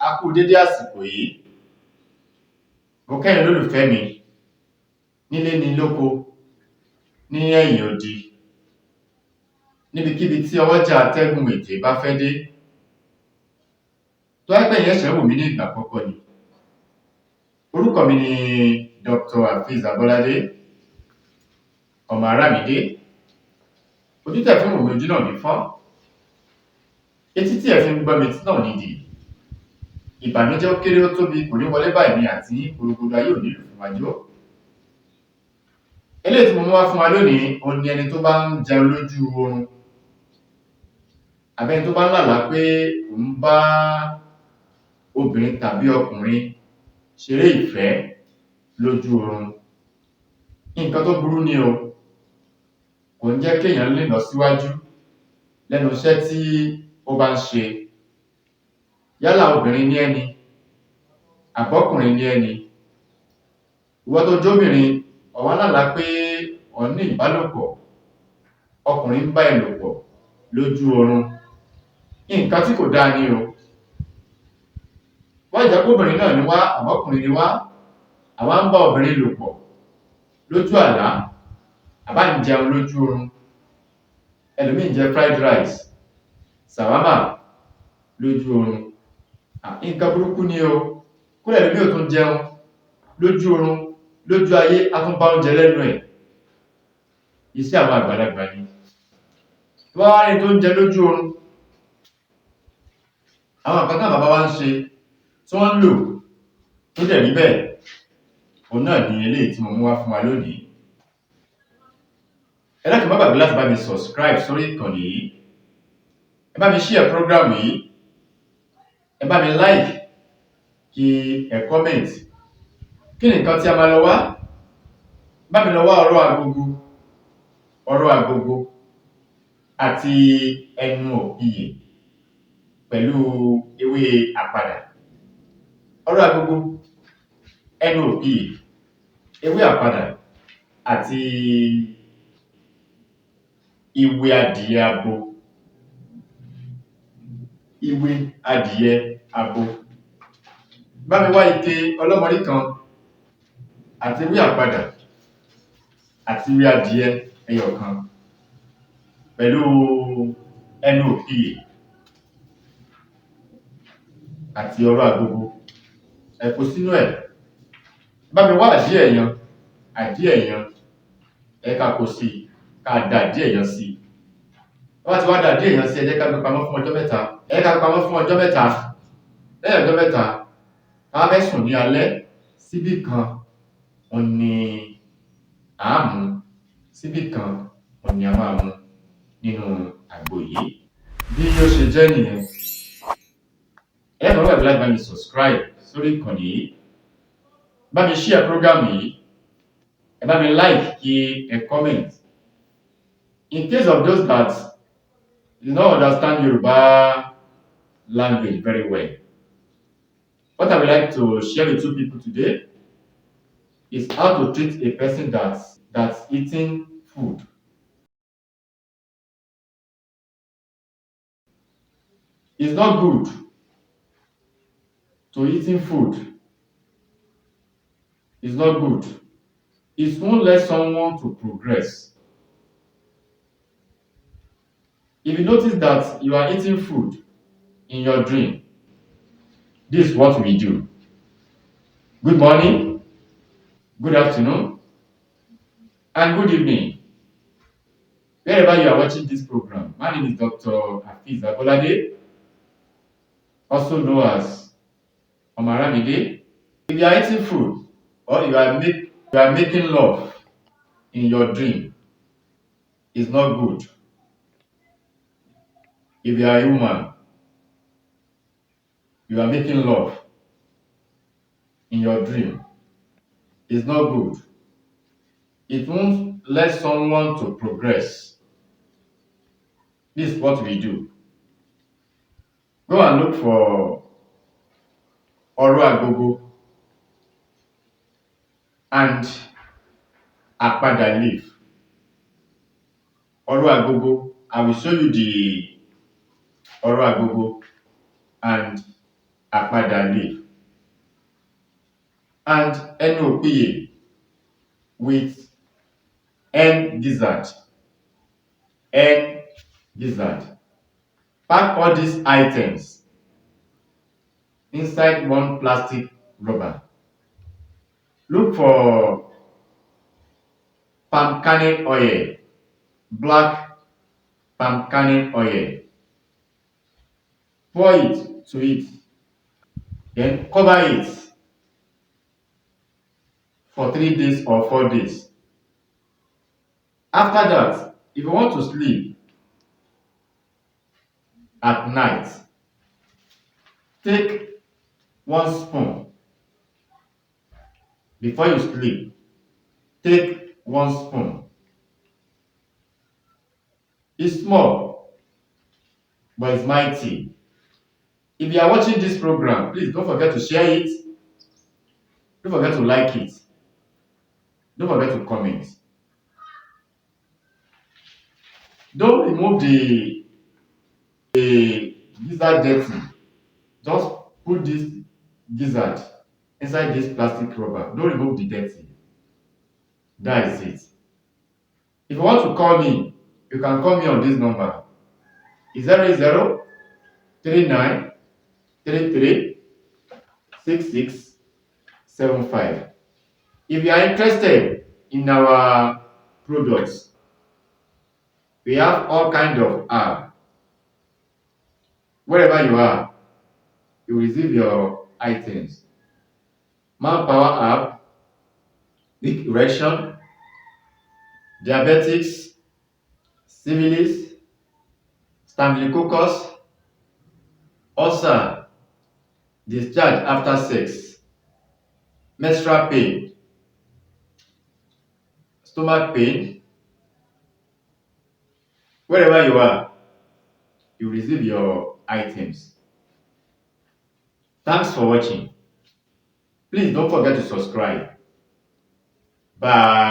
a kú dédé àsìkò yìí. Mo kẹ́yìn olólùfẹ́ mi nílé ní lóko ní ẹ̀yìn odi níbikíbi tí ọwọ́jà atẹ́gùn ètè bá fẹ́ dé. Tó ẹgbẹ́ yẹn ṣẹ̀ wò mí ní ìgbà àkọ́kọ́ ni. Orúkọ mi ni Dr. Agba'Lagba, ọmọ Arámidé. Ojú tẹ́ fi ń wò mí ojú náà ní fọ́. Etí tí ẹ fi ń gbọ́ mi tí náà nídìí. Ìbànújẹ́ ó kéré ó tóbi kò ní wọlé báyìí ní àti gbogbo ayé ò nílò fún wájú. Eléyìí tí mo mú wá fún wa lónìí, òun ni ẹni tó bá ń jẹun lójú oorun. Àbẹ́ni tó bá ń lálàá pé òun bá obìnrin tàbí ọkùnrin ṣeré ìfẹ́ lójú oorun. Nǹkan tó burú ni o. Kò ń jẹ́ kéèyàn lè lọ síwájú lẹ́nu iṣẹ́ tí ó bá ń ṣe. Yálà obìnrin ní ẹni, àbọ́kùnrin ní ẹni. Ìwọ tó jóbìnrin, ó wá lálàá pé ó ní ìbálòpọ̀, ọkùnrin ń bá ẹ lòpọ̀ lójú oorun. Nǹkan tí kò dáa ni o. Wọ́n jẹ́ kóbìnrin náà ni wá, àbọ́kùnrin ni wá, àwa ń bá obìnrin lòpọ̀ lójú àlá, àbá ń jẹun lójú oorun. Ẹlòmíì ń jẹ fried rice, ṣàwámà lójú oorun. Nǹkan burúkú ni o. Kódà ẹlòmíì ò tún jẹun lójú oorun, lójú ayé á tún bá oúnjẹ lẹ́nu ẹ̀. Iṣẹ́ àwọn àgbàlagbà ni. Tó bá wá rí tó ń jẹ lójú oorun, àwọn nǹkan táwọn bàbá wa ń ṣe tí wọ́n ń lò tó dẹ̀ rí bẹ́ẹ̀, òun náà ni eléyìí tí mo mú wá fún wa lónìí. Ẹ dákun má gbàgbé láti bá mi subscribe sórí ìkànnì yìí. Ẹ bá mi share program yìí. Ẹ bá mi like, kí ẹ comment. Kí ni nǹkan tí a máa lọ wá? Bá mi lọ wá ọ̀rọ̀ agogo àti ẹnu òpìyè pẹ̀lú ewé àpadà. Ọ̀rọ̀ agogo, ẹnu òpìyè, ewé àpadà àti ìwé adìyẹ abo. Ìwé adìyẹ abo. Bá mi wá ike ọlọ́mọrí kan àti ewé àpadà àti ìwé adìyẹ ẹyọ kan pẹ̀lú ẹnu òpìyè àti ọ̀rọ̀ agogo. Ẹ kó sínú ẹ̀. Bá mi wá àdí ẹ̀yàn, ẹ ká kó sí, ká da àdí ẹ̀yàn sí. Bá ti wá da àdí ẹ̀yàn sí, ẹ jẹ́ ká gbé pamọ́ fún ọjọ́ mẹ́ta. Ẹ ká pamọ́ fún ọjọ́ mẹ́ta. Lẹ́yìn ọjọ́ mẹ́ta, ká fẹ́ sùn ní alẹ́ síbí kan, òun ni à á mú. Síbí kan, òun ni a máa mú nínú àgbo yìí. Bí yóò ṣe jẹ́ nìyẹn. Ẹ má gbàgbé láti bá mi subscribe sórí ìkànnì yìí. Bá mi share program yìí. Ẹ bá mi like, kí ẹ comment. In case of those that do not understand Yoruba language very well, what I would like to share with you people today is how to treat a person that's eating food. It's not good to eating food. It's not good. It won't let someone to progress. If you notice that you are eating food in your dream, this is what we do. Good morning, good afternoon, and good evening. Wherever you are watching this program, my name is Dr. Agba'Lagba, also known as Aramide. If you are eating food or you are making love in your dream, it's not good. If you are a woman, you are making love in your dream, it's not good. It won't let someone to progress. This is what we do. Go and look for ọ̀rọ̀ agogo and àpadà leaf. Ọ̀rọ̀ agogo, I will show you the ọ̀rọ̀ agogo and Agba'Lagba, and Nkan with N gizzard. N gizzard. Pack all these items inside one plastic rubber. Look for palm kernel oil, black palm kernel oil. Pour it to it, then cover it for 3 days or 4 days. After that, if you want to sleep at night, take 1 spoon before you sleep. Take 1 spoon. It's small, but it's mighty. If you are watching this program, please don't forget to share it. Don't forget to like it. Don't forget to comment. Don't remove the gizzard dirty. Just put this gizzard inside this plastic rubber. Don't remove the dirty. That is it. If you want to call me, you can call me on this number. It's 0039336675. If you are interested in our products, we have all kind of app. Wherever you are, you will receive your items. Manpower app, weak erection, diabetics, syphilis, staphylococcus, ulcer, discharge after sex, menstrual pain, stomach pain. Wherever you are, you will receive your items. Thanks for watching. Please don't forget to subscribe. Bye.